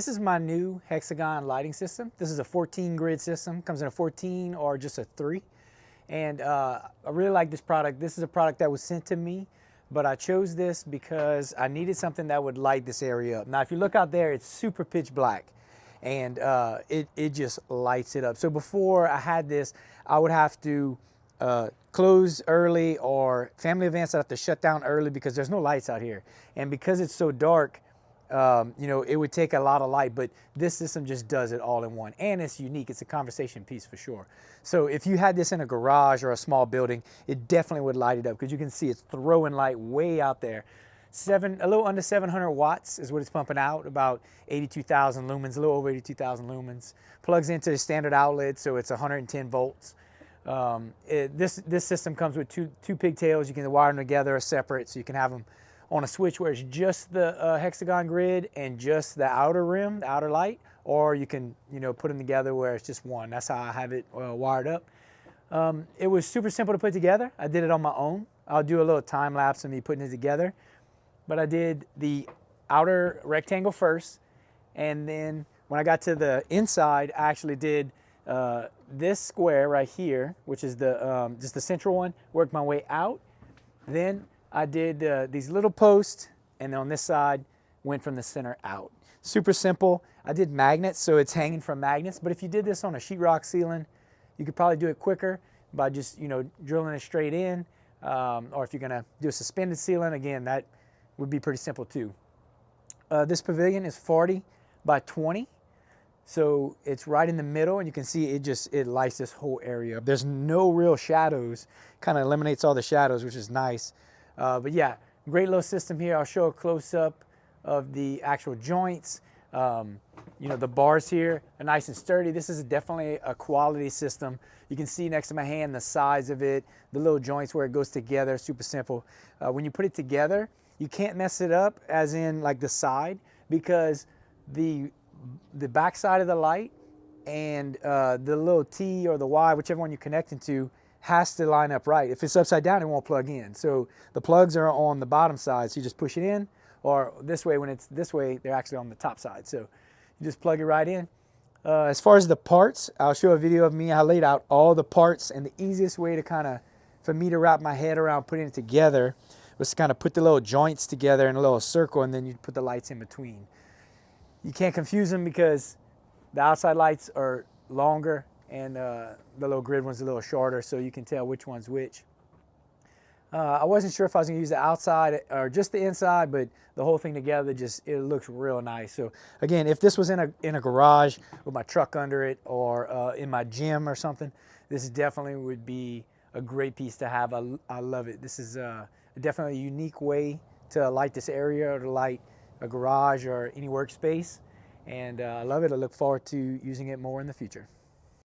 This is my new Hexagon lighting system. This is a 14 grid system, comes in a 14 or just a 3. And I really like this product. This is a product that was sent to me, but I chose this because I needed something that would light this area up. Now, if you look out there, it's super pitch black, and it just lights it up. So before I had this, I would have to close early, or family events I have to shut down early because there's no lights out here. And because it's so dark, you know, it would take a lot of light, but this system just does it all in one. And it's unique. It's a conversation piece for sure. So if you had this in a garage or a small building, it definitely would light it up, because you can see it's throwing light way out there. A little under 700 watts is what it's pumping out, about 82,000 lumens, a little over 82,000 lumens. Plugs into the standard outlet, so it's 110 volts. This system comes with two pigtails. You can wire them together or separate, so you can have them on a switch where it's just the Hexagon grid and just the outer rim, the outer light, or you can, you know, put them together where it's just one. That's how I have it wired up. It was super simple to put together. I did it on my own. I'll do a little time lapse of me putting it together, but I did the outer rectangle first, and then when I got to the inside, I actually did this square right here, which is the just the central one. Worked my way out. Then I did these little posts, and on this side went from the center out. Super simple. I did magnets, so it's hanging from magnets, but if you did this on a sheetrock ceiling, you could probably do it quicker by just, you know, drilling it straight in, or if you're gonna do a suspended ceiling, again, that would be pretty simple too. This pavilion is 40 by 20, so it's right in the middle, and you can see it lights this whole area up. There's no real shadows, kind of eliminates all the shadows, which is nice. But yeah, great little system here. I'll show a close-up of the actual joints. You know, the bars here are nice and sturdy. This is definitely a quality system. You can see next to my hand the size of it, the little joints where it goes together, super simple. When you put it together, you can't mess it up, as in like the side, because the back side of the light and the little T or the Y, whichever one you're connecting to, has to line up right. If it's upside down, it won't plug in. So the plugs are on the bottom side, so you just push it in, or this way, when it's this way, they're actually on the top side. So you just plug it right in. As far as the parts, I'll show a video of me. I laid out all the parts, and the easiest way to for me to wrap my head around putting it together was to kind of put the little joints together in a little circle, and then you put the lights in between. You can't confuse them because the outside lights are longer and the little grid one's a little shorter, so you can tell which one's which. I wasn't sure if I was gonna use the outside or just the inside, but the whole thing together, it looks real nice. So again, if this was in a garage with my truck under it, or in my gym or something, this definitely would be a great piece to have. I love it. This is definitely a unique way to light this area, or to light a garage or any workspace. And I love it. I look forward to using it more in the future.